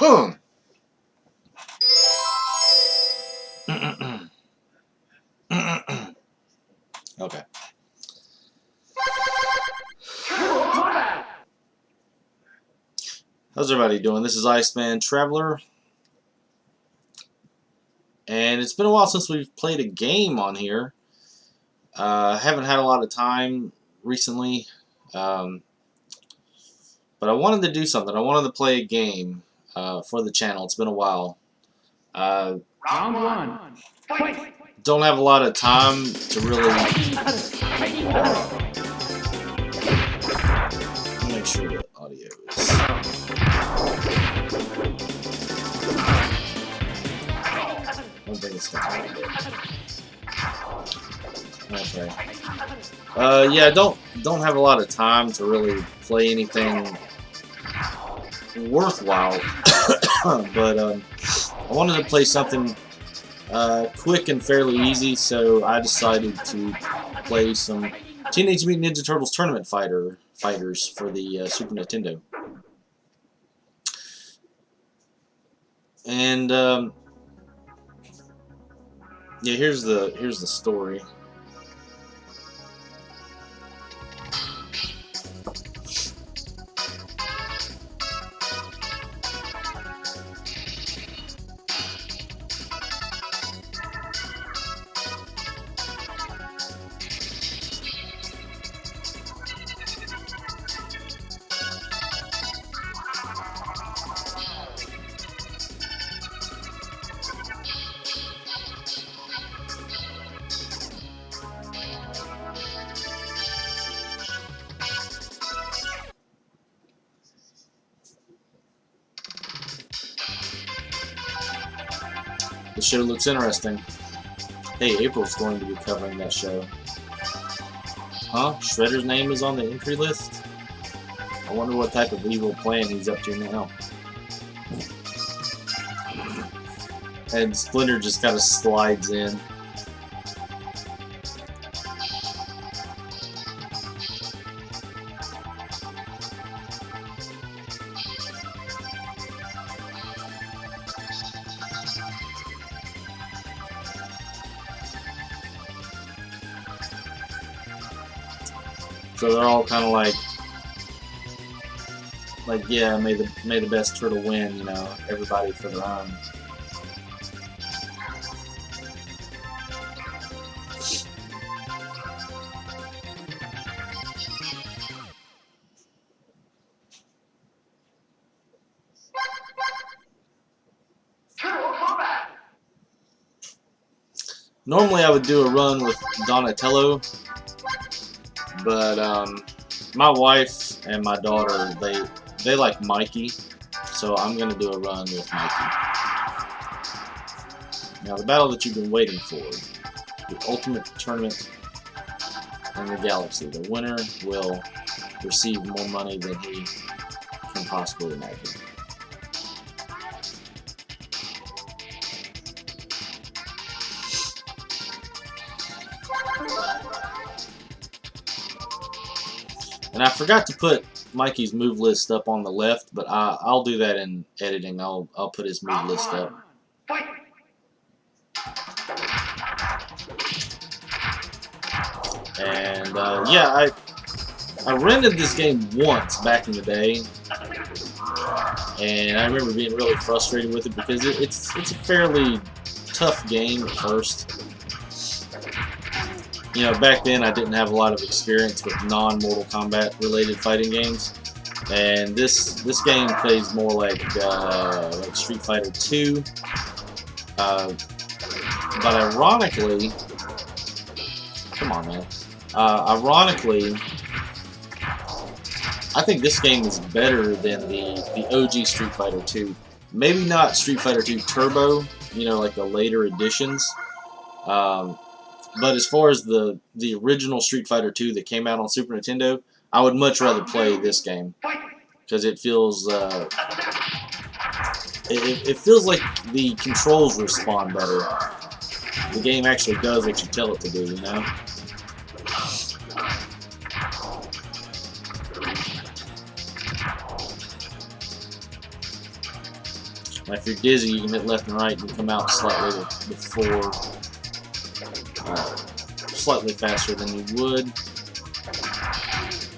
Okay. How's everybody doing? This is Iceman Traveler. And it's been a while since we've played a game on here. Haven't had a lot of time recently. But I wanted to do something. I wanted to play a game for the channel. It's been a while. Round one. Fight. Don't have a lot of time to really... Make sure the audio is... One thing is okay. Yeah, don't have a lot of time to really play anything worthwhile. But I wanted to play something quick and fairly easy, so I decided to play some Teenage Mutant Ninja Turtles Tournament Fighters for the Super Nintendo. And yeah, here's the story. The show looks interesting. Hey, April's going to be covering that show. Huh? Shredder's name is on the entry list? I wonder what type of evil plan he's up to now. And Splinter just kind of slides in. So they're all kind of like yeah, may the best turtle win, you know, everybody for their own. Normally I would do a run with Donatello, but my wife and my daughter, they like Mikey, so I'm gonna do a run with Mikey. Now the battle that you've been waiting for, the ultimate tournament in the galaxy. The winner will receive more money than he can possibly imagine. And I forgot to put Mikey's move list up on the left, but I'll do that in editing. I'll put his move list up. And yeah, I rented this game once back in the day, and I remember being really frustrated with it because it's a fairly tough game at first. You know, back then I didn't have a lot of experience with non-Mortal Kombat related fighting games, and this game plays more like Street Fighter 2. But ironically, come on, man. Ironically, I think this game is better than the OG Street Fighter 2. Maybe not Street Fighter 2 Turbo, you know, like the later editions. But as far as the original Street Fighter 2 that came out on Super Nintendo, I would much rather play this game because it feels it feels like the controls respond better. The game actually does what you tell it to do, you know. Now, if you're dizzy, you can hit left and right and come out slightly before, slightly faster than you would.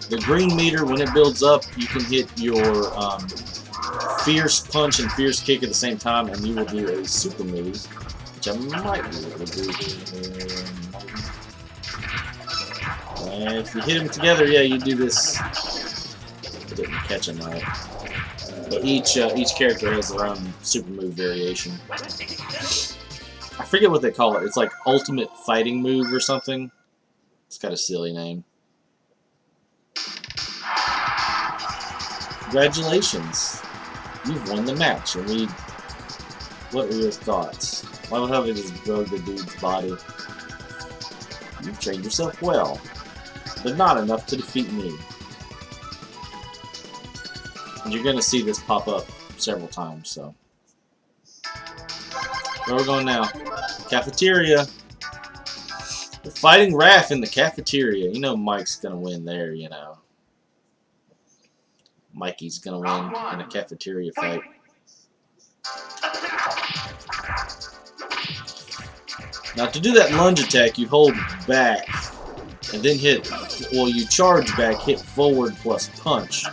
The green meter, when it builds up, you can hit your fierce punch and fierce kick at the same time, and you will do a super move, which I might be able to do here. And if you hit them together, yeah, you do this. I didn't catch them right. But each character has their own super move variation. I forget what they call it. It's like ultimate fighting move or something. It's got a silly name. Congratulations. You've won the match. And what were your thoughts? Why would I just drug the dude's body? You've trained yourself well, but not enough to defeat me. And you're going to see this pop up several times, so. Where are we going now? Cafeteria. We're fighting Raph in the cafeteria. You know Mike's going to win there, you know. Mikey's going to win in a cafeteria fight. Now to do that lunge attack, you hold back and then hit, well, you charge back, hit forward plus punch.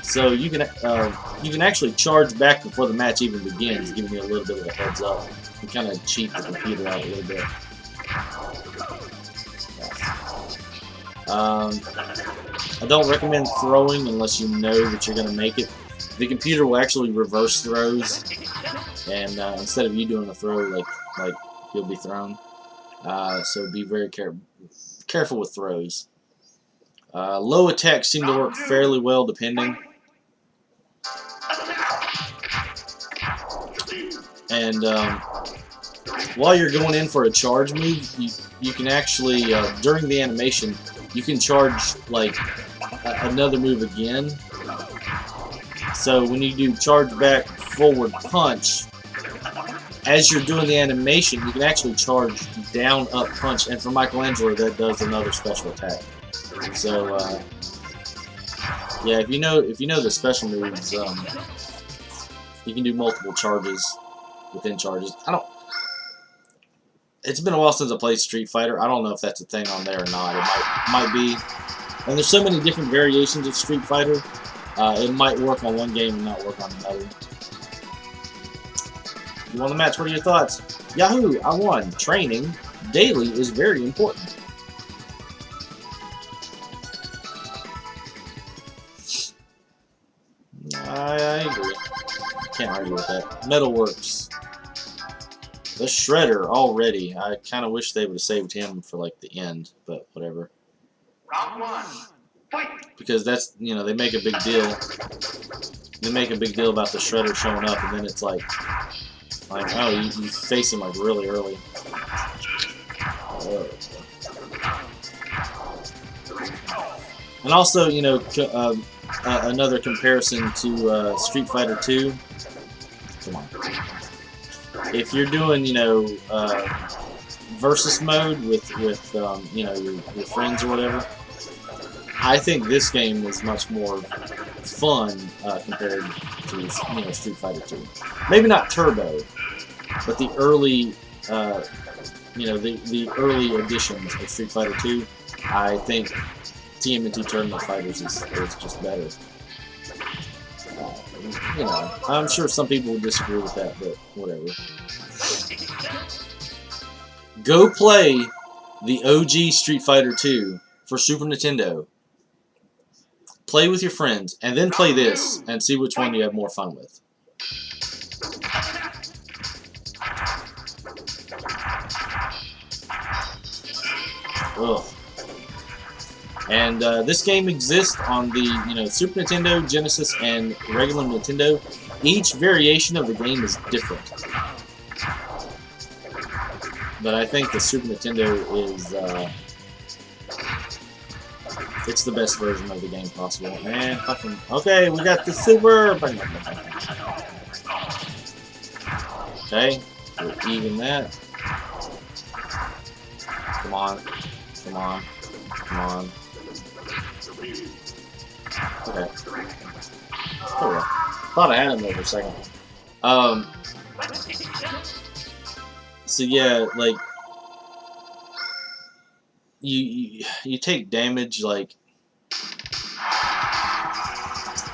So you can actually charge back before the match even begins, giving you a little bit of a heads up. You kind of cheat the computer out a little bit. I don't recommend throwing unless you know that you're going to make it. The computer will actually reverse throws, and instead of you doing a throw, like you'll be thrown. So be very careful with throws. Low attacks seem to work fairly well, depending. And while you're going in for a charge move, you can actually, during the animation, you can charge like another move again. So when you do charge back forward punch, as you're doing the animation, you can actually charge down up punch, and for Michelangelo that does another special attack. So yeah, if you know the special moves, you can do multiple charges within charges. It's been a while since I played Street Fighter. I don't know if that's a thing on there or not. It might be. And there's so many different variations of Street Fighter. It might work on one game and not work on another. You won the match. What are your thoughts? Yahoo! I won. Training daily is very important. I agree. Can't argue with that. Metalworks. The Shredder already. I kind of wish they would have saved him for like the end, but whatever. Round one. Fight. Because that's, you know, they make a big deal. They make a big deal about the Shredder showing up, and then it's like oh, you face him like really early. And also, you know, another comparison to Street Fighter 2. Come on. If you're doing, you know, versus mode with you know, your friends or whatever, I think this game is much more fun compared to, you know, Street Fighter 2. Maybe not Turbo, but the early, you know, the early editions of Street Fighter 2. I think TMNT Tournament Fighters is just better. You know, I'm sure some people would disagree with that, but whatever. Go play the OG Street Fighter 2 for Super Nintendo. Play with your friends, and then play this, and see which one you have more fun with. Ugh. And this game exists on the, you know, Super Nintendo, Genesis, and regular Nintendo. Each variation of the game is different. But I think the Super Nintendo is, it's the best version of the game possible. And fucking, okay, we got the Super. Okay, we're even that. Come on, come on, come on. Okay. Oh, well. Thought I had him there for a second. So yeah, like you take damage. Like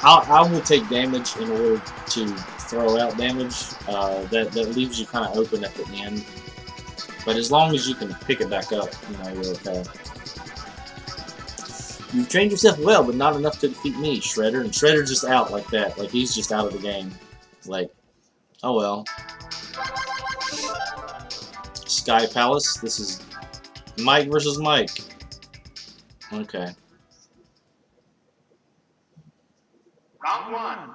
I will take damage in order to throw out damage. That leaves you kind of open at the end. But as long as you can pick it back up, you know, you're okay. You've trained yourself well, but not enough to defeat me, Shredder. And Shredder's just out like that. Like, he's just out of the game. Like, oh well. Sky Palace. This is Mike versus Mike. Okay. Round 1.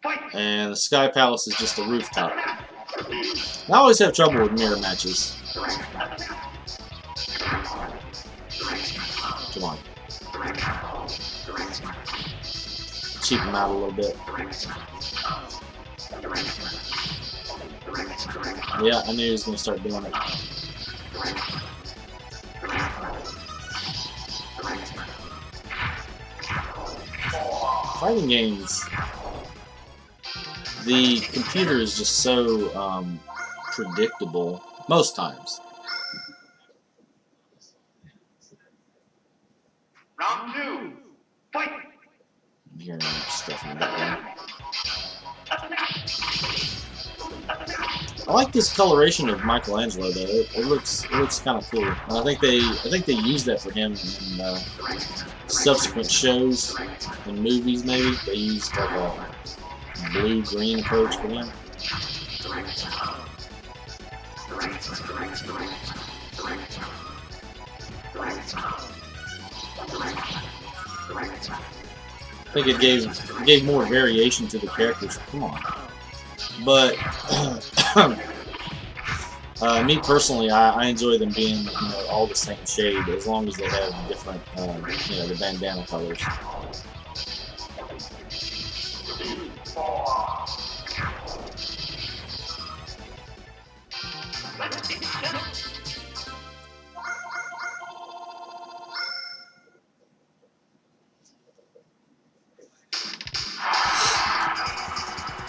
Fight! And the Sky Palace is just a rooftop. I always have trouble with mirror matches. Come on. Cheap him out a little bit. Yeah, I knew he was going to start doing it. Fighting games. The computer is just so predictable most times. Round 2. Fight! I'm hearing stuff in the background. I like this coloration of Michelangelo though. It looks kind of cool. And I think they used that for him in subsequent shows and movies. Maybe they used like a blue-green approach for him. I think it gave more variation to the characters. Come on. But me personally, I enjoy them being, you know, all the same shade as long as they have different, you know, the bandana colors.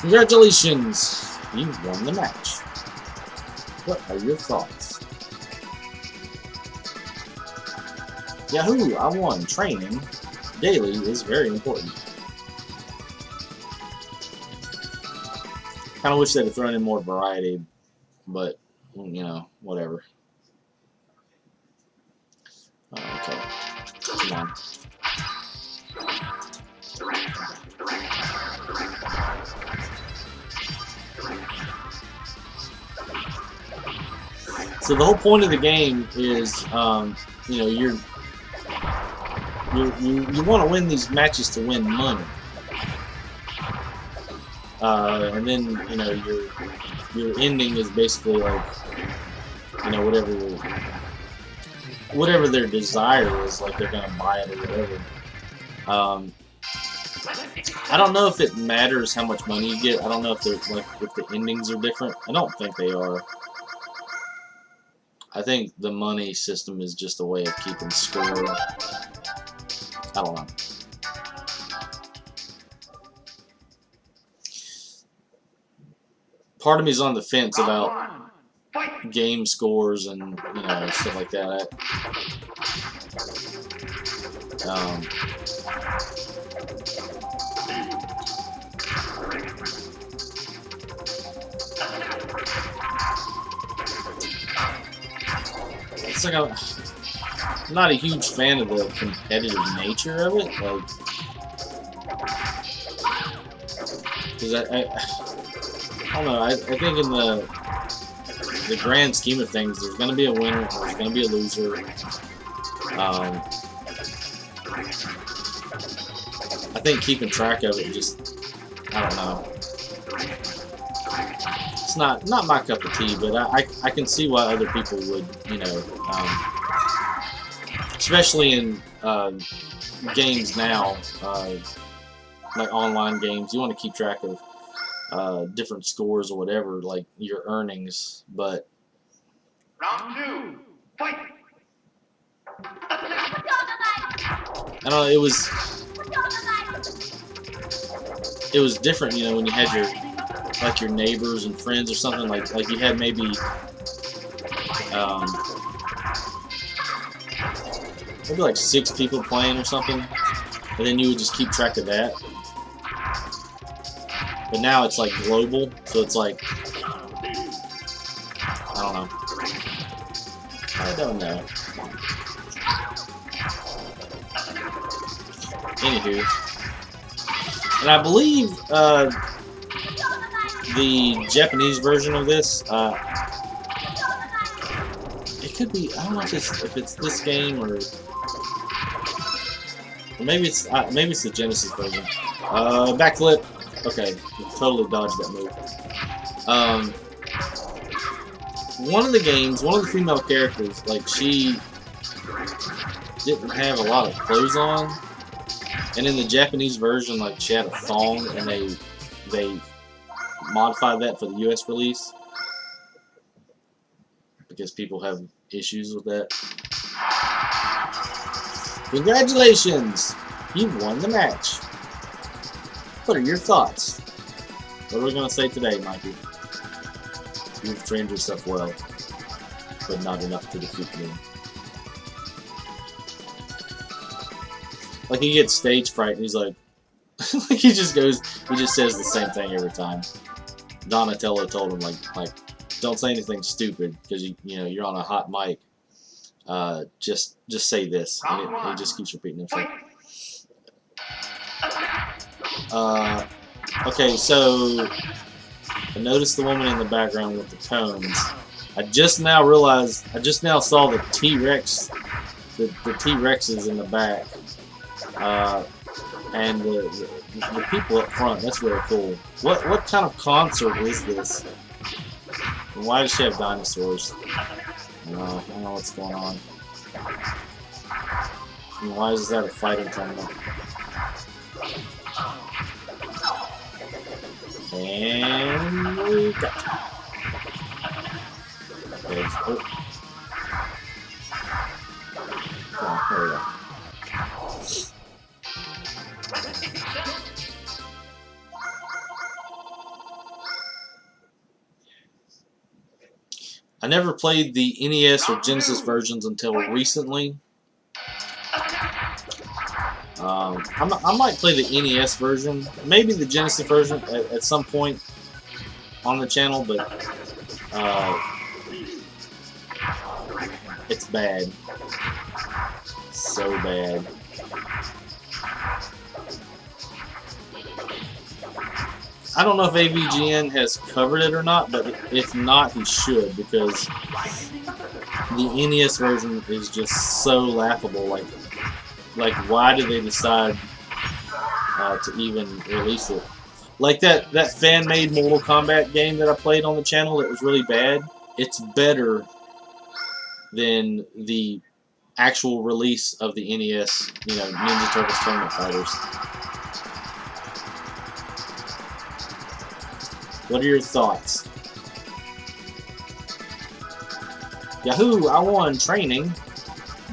Congratulations! You've won the match. What are your thoughts? Yahoo! I won. Training daily is very important. Kind of wish they'd have thrown in more variety, but, you know, whatever. Okay. Come on. So the whole point of the game is, you know, you want to win these matches to win money, and then, you know, your ending is basically like, you know, whatever their desire is, like they're gonna buy it or whatever. I don't know if it matters how much money you get. I don't know if they're like if the endings are different. I don't think they are. I think the money system is just a way of keeping score. I don't know. Part of me is on the fence about game scores and, you know, stuff like that. It's like I'm not a huge fan of the competitive nature of it, like, because I don't know. I think in the grand scheme of things, there's going to be a winner, there's going to be a loser. I think keeping track of it just, I don't know. It's not my cup of tea, but I can see why other people would, you know, especially in games now, like online games. You want to keep track of different scores or whatever, like your earnings. But Round 2. Fight! I don't know. It was different, you know, when you had like your neighbors and friends or something, like you had maybe maybe like 6 people playing or something, and then you would just keep track of that. But now it's like global, so it's like, I don't know. I don't know. Anywho, and I believe the Japanese version of this, it could be, I don't know if it's this game or maybe it's the Genesis version. Backflip. Okay, totally dodged that move. One of the games, one of the female characters, like she didn't have a lot of clothes on, and in the Japanese version, like she had a thong, and they modified that for the U.S. release because people have issues with that. Congratulations! You've won the match. What are your thoughts? What are we going to say today, Mikey? You've trained yourself well, but not enough to defeat me. Like, he gets stage fright, and he's like, he just says the same thing every time. Donatello told him, like, don't say anything stupid, because, you know, you're on a hot mic. Just say this, and he just keeps repeating himself. Okay, so I noticed the woman in the background with the cones. I just now saw the T-Rex, the T-Rexes in the back, and the people up front. That's really cool. What kind of concert is this? And why does she have dinosaurs? I don't know what's going on. And why is that a fighting tournament? And we got it. Okay, oh, there we go. I never played the NES or Genesis versions until recently. I might play the NES version, maybe the Genesis version at some point on the channel, but it's bad. So bad. I don't know if AVGN has covered it or not, but if not, he should, because the NES version is just so laughable. Like why did they decide to even release it? Like that fan-made Mortal Kombat game that I played on the channel that was really bad. It's better than the actual release of the NES, you know, Ninja Turtles Tournament Fighters. What are your thoughts? Yahoo! I won. Training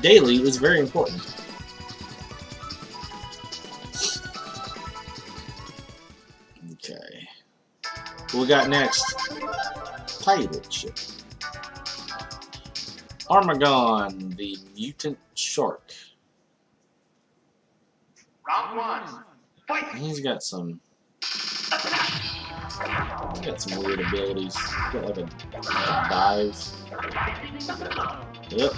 daily is very important. Okay. What we got next? Pirate ship. Armagon, the mutant shark. Round 1. Fight! He's got some weird abilities. He's got like a dive. Yep.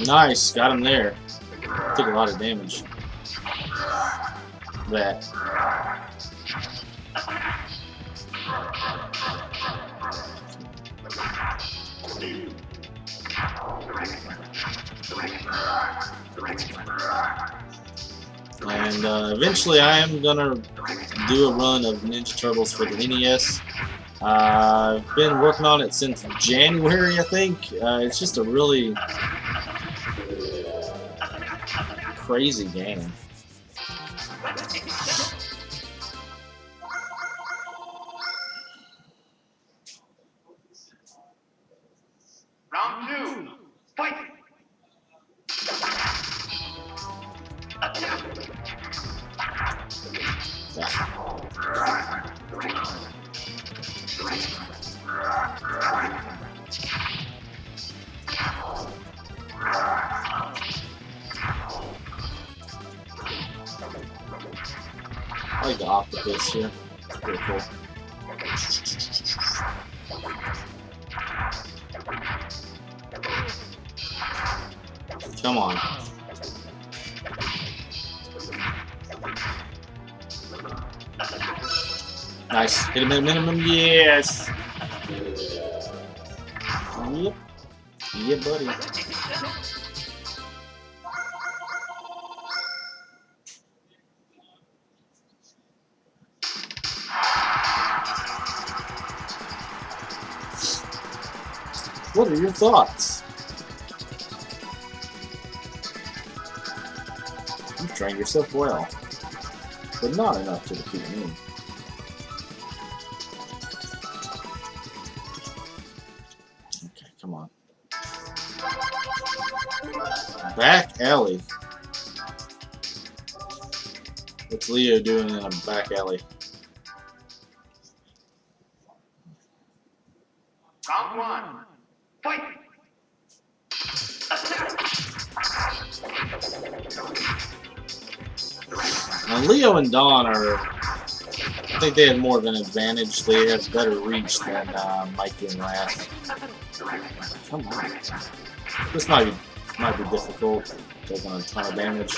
Nice, got him there. Took a lot of damage. That. And eventually I am gonna do a run of Ninja Turtles for the NES. I've been working on it since January, I think. It's just a really crazy game. Round 2. Fight! like the octopus here. Pretty cool. Come on. Nice. Hit him at minimum. Yes. Yep. Yeah, buddy. What are your thoughts? You've trained yourself well, but not enough to defeat me. Okay, come on. Back alley. What's Leo doing in a back alley? Round one. Fight! Now Leo and Dawn are, I think they have more of an advantage. They have better reach than Mikey and Wrath. Come on. This might be difficult, taking a ton of damage.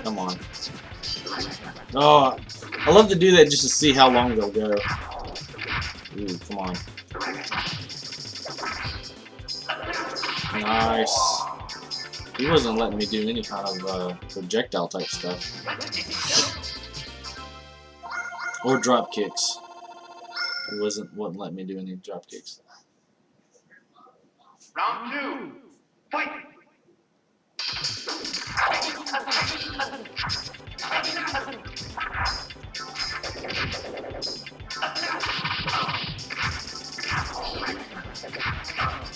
Come on. Oh, I love to do that just to see how long they'll go. Ooh, come on. Nice. He wasn't letting me do any kind of projectile type stuff. Or drop kicks. He wouldn't let me do any drop kicks. Round two. Fight!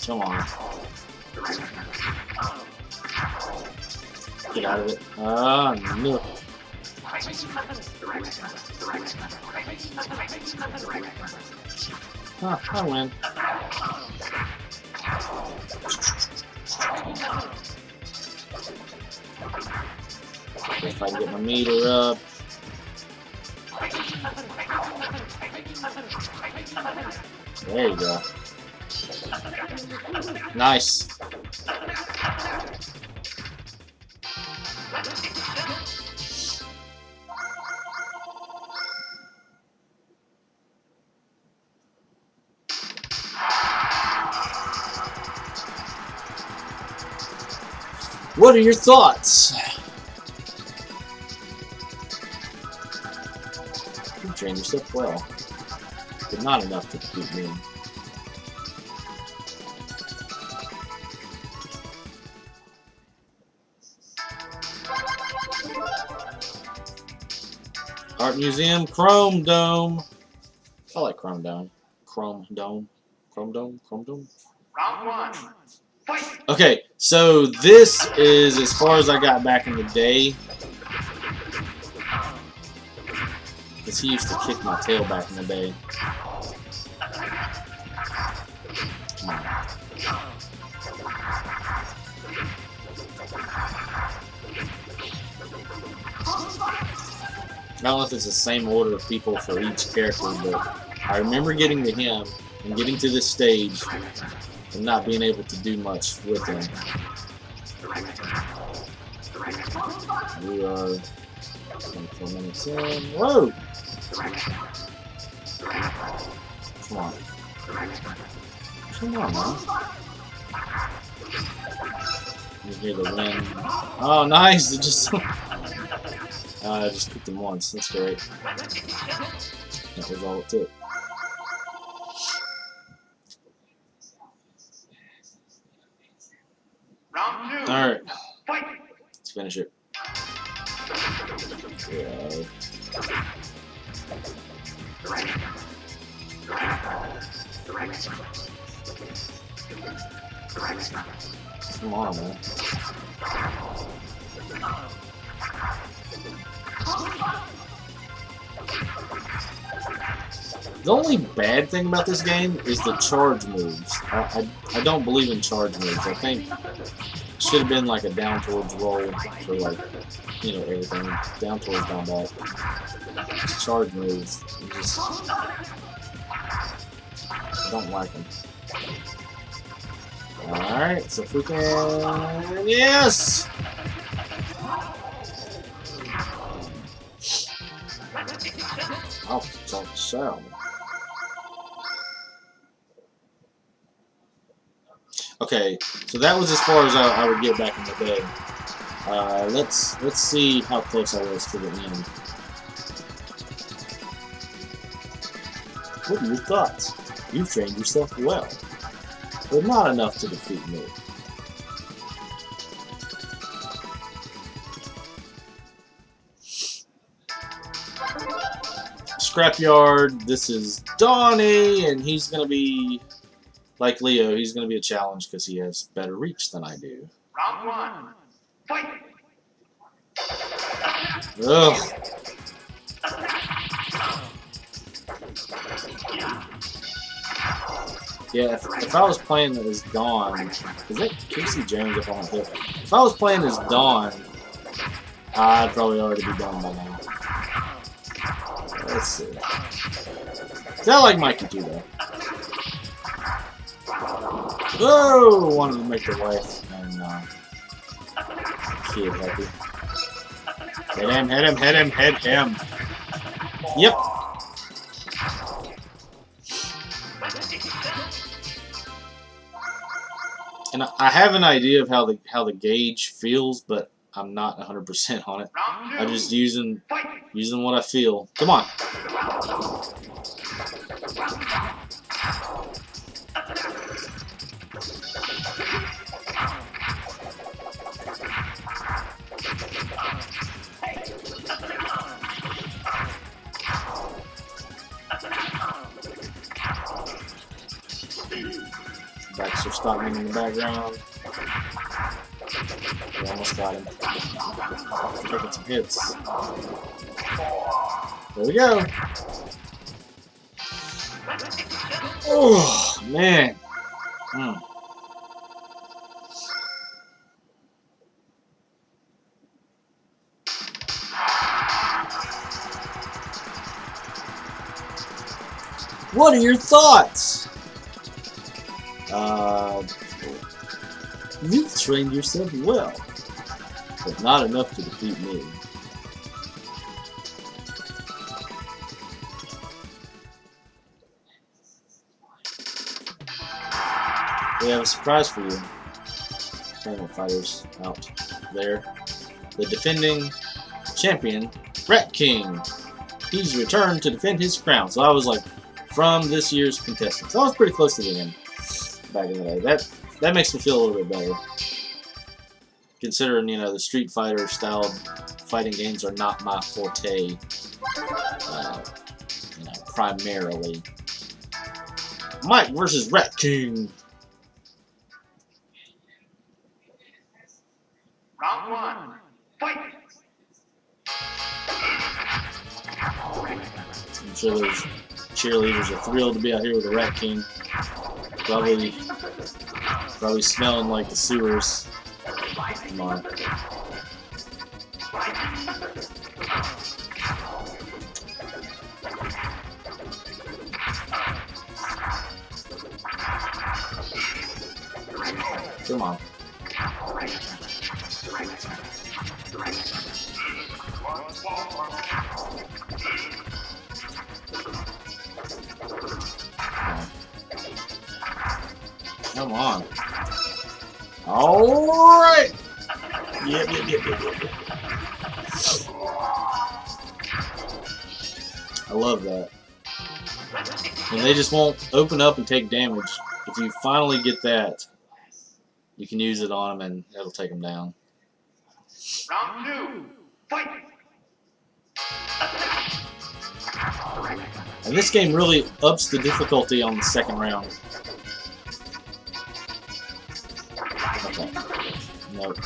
Come on. Get out of it. Ah, no. Huh, I win. If I can get my meter up. There you go. Nice. What are your thoughts? You trained yourself well, but not enough to defeat me. Art Museum, Chrome Dome. I like Chrome Dome. Chrome Dome. Chrome Dome. Chrome Dome. Round one. Fight! Okay, so this is as far as I got back in the day. Because he used to kick my tail back in the day. Come on. I don't know if it's the same order of people for each character, but I remember getting to him and getting to this stage and not being able to do much with him. We are 24 minutes in. Whoa! Come on. Come on, man. You hear the wind. Oh, nice! It just... I just kicked him once. That's great. That was all it took. Round two. Alright. Fight! Let's finish it. Yeah. Come on, man. The only bad thing about this game is the charge moves. I don't believe in charge moves. I think it should have been like a down towards roll for like, you know, everything. Down towards, down back. These charge moves, I don't like them. Alright, so if we can... Yes! Oh, so. Okay, so that was as far as I would get back in the day. Let's see how close I was to the end. What are your thoughts? You've trained yourself well, but not enough to defeat me. Scrapyard, this is Donnie, and he's going to be, like Leo, he's going to be a challenge because he has better reach than I do. Round one. Fight! Ugh. Yeah, if I was playing as Dawn, is that Casey Jones up on my hip? If I was playing as Dawn, I'd probably already be done by now. Let's see. I like Mikey too, though. Whoa! Wanted to make the wife and kid happy. Hit him, hit him, hit him, hit him. Yep. And I have an idea of how the gauge feels, but I'm not 100% on it. I'm just using what I feel. Come on. Baxter Stockman in the background. We almost got him. Taking some hits. There we go. Oh, man. What are your thoughts? You've trained yourself well, but not enough to defeat me. We have a surprise for you. Tournament fighters out there. The defending champion, Rat King. He's returned to defend his crown. So I was like, from this year's contestants. I was pretty close to the end back in the day. That makes me feel a little bit better. Considering, you know, the Street Fighter style fighting games are not my forte, you know, primarily. Mike versus Rat King. Round one. Fight! I'm sure those cheerleaders are thrilled to be out here with the Rat King. Probably smelling like the sewers. Come on. Come on. Come on. Alright! Yep. I love that. And they just won't open up and take damage. If you finally get that, you can use it on them and it'll take them down. Round two. Fight! And this game really ups the difficulty on the second round. Okay. Nope.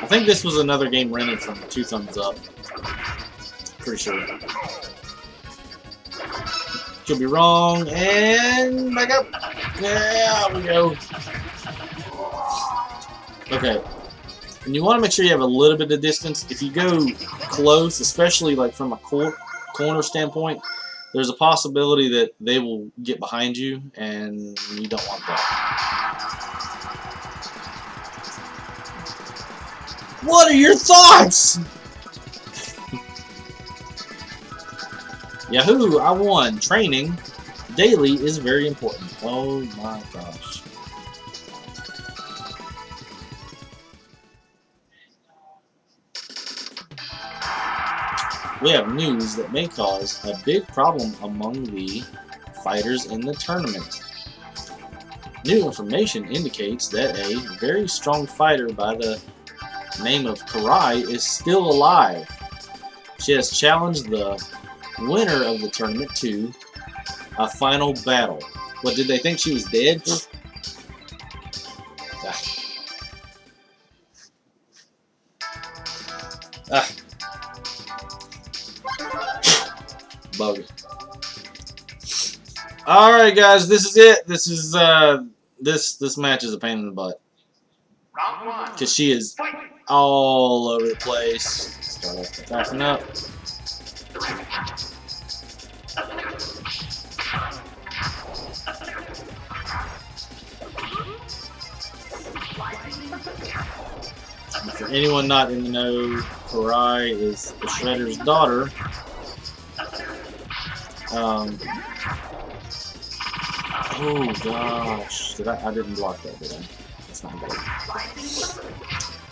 I think this was another game rented from Two Thumbs Up. Pretty sure. Could be wrong. And back up. There we go. Okay. And you want to make sure you have a little bit of distance. If you go close, especially like from a corner standpoint, there's a possibility that they will get behind you, and you don't want that. What are your thoughts? Yahoo! I won. Training daily is very important. Oh my gosh. We have news that may cause a big problem among the fighters in the tournament. New information indicates that a very strong fighter by the name of Karai is still alive. She has challenged the winner of the tournament to a final battle. What, did they think she was dead? Bug. Alright guys, this is it. This is this match is a pain in the butt. Round 1. Because she is Fight! all over the place. Start off backing up. For anyone not in the know, Karai is the Shredder's daughter. Oh gosh, I didn't block that, did I? That's not good.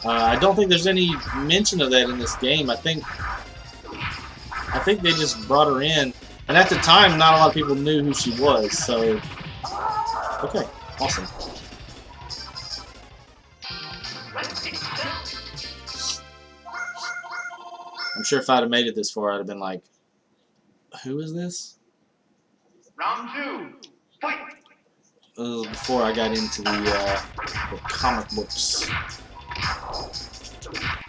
I don't think there's any mention of that in this game. I think they just brought her in, and at the time, not a lot of people knew who she was. So, okay, awesome. I'm sure if I'd have made it this far, I'd have been like, "Who is this?" Round 2. Fight! Before I got into the comic books,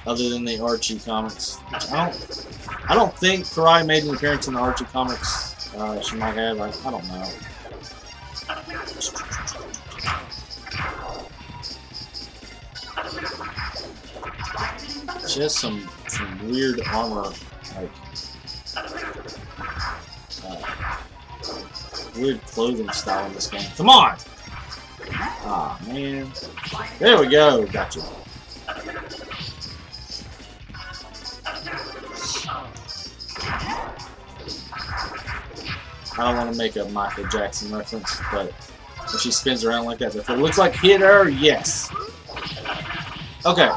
other than the Archie comics, which I don't think Karai made an appearance in the Archie comics. She might have. I don't know. She has some weird armor, like weird clothing style in this game. Come on! Ah, man. There we go. Gotcha. I don't want to make a Michael Jackson reference, but when she spins around like that, if it looks like hit her, yes. Okay.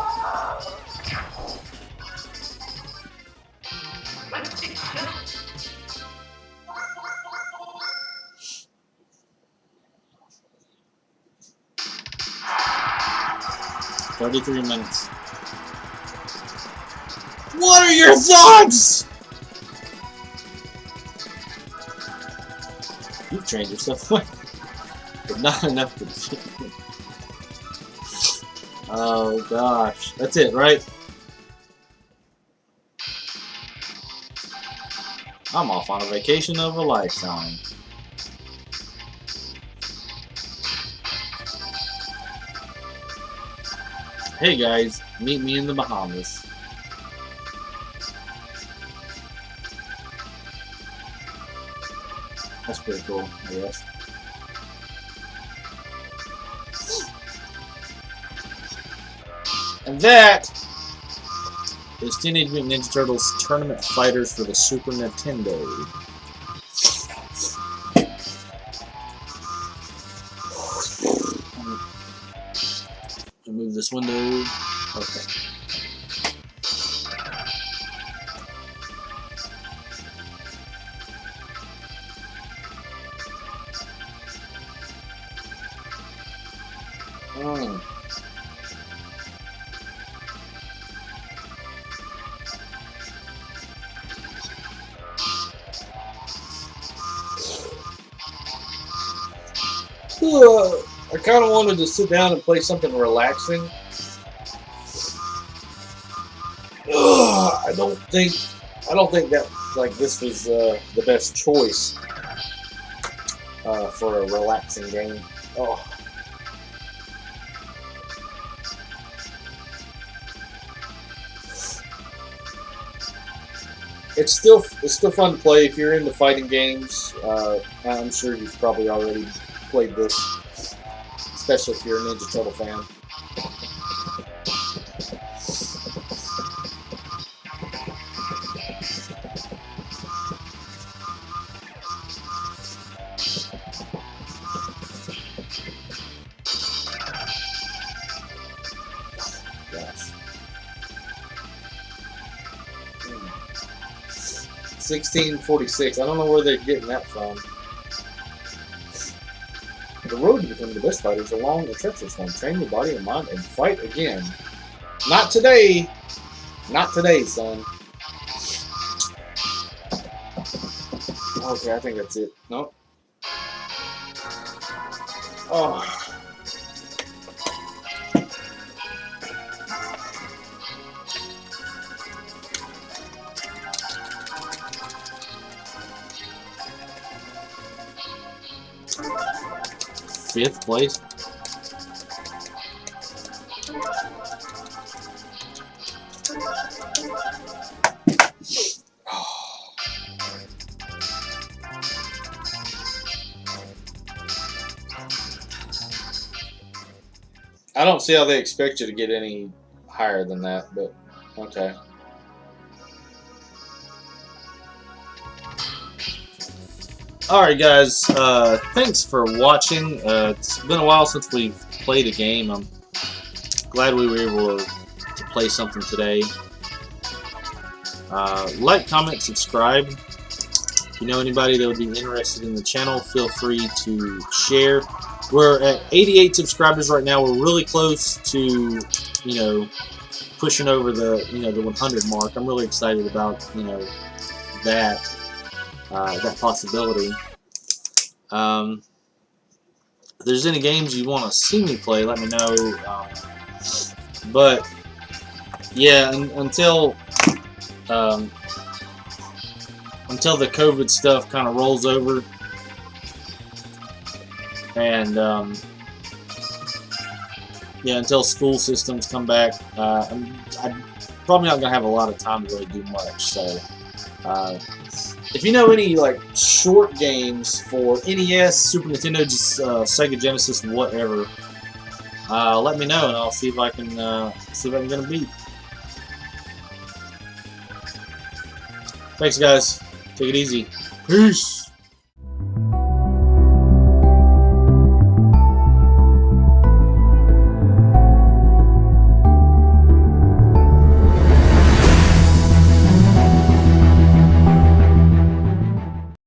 "33 minutes. What are your thoughts?" You've trained yourself well, but not enough to defeat me. Oh gosh. That's it, right? I'm off on a vacation of a lifetime. Hey guys, meet me in the Bahamas. That's pretty cool, I guess. And that is Teenage Mutant Ninja Turtles Tournament Fighters for the Super Nintendo. Move this window. Okay. I kind of wanted to sit down and play something relaxing. I don't think that like this was the best choice for a relaxing game. Oh. It's still fun to play if you're into fighting games. I'm sure you've probably already played this, especially if you're a Ninja Turtle fan. Gosh. 1646. I don't know where they're getting that from. The road to becoming the best fighter is a long and treacherous one. Train your body and mind and fight again. Not today. Not today, son. Okay, I think that's it. Nope. Oh. Fifth place. I don't see how they expect you to get any higher than that, but okay. Alright guys, thanks for watching. It's been a while since we've played a game. I'm glad we were able to play something today. Like, comment, subscribe. If you know anybody that would be interested in the channel, feel free to share. We're at 88 subscribers right now. We're really close to, you know, pushing over the, the 100 mark. I'm really excited about, that possibility. If there's any games you want to see me play, let me know. But yeah, until the COVID stuff kind of rolls over, and yeah, until school systems come back, I'm probably not gonna have a lot of time to really do much. So, if you know any like short games for NES, Super Nintendo, just Sega Genesis, whatever, let me know, and I'll see if I can get a beat. Thanks, guys. Take it easy. Peace.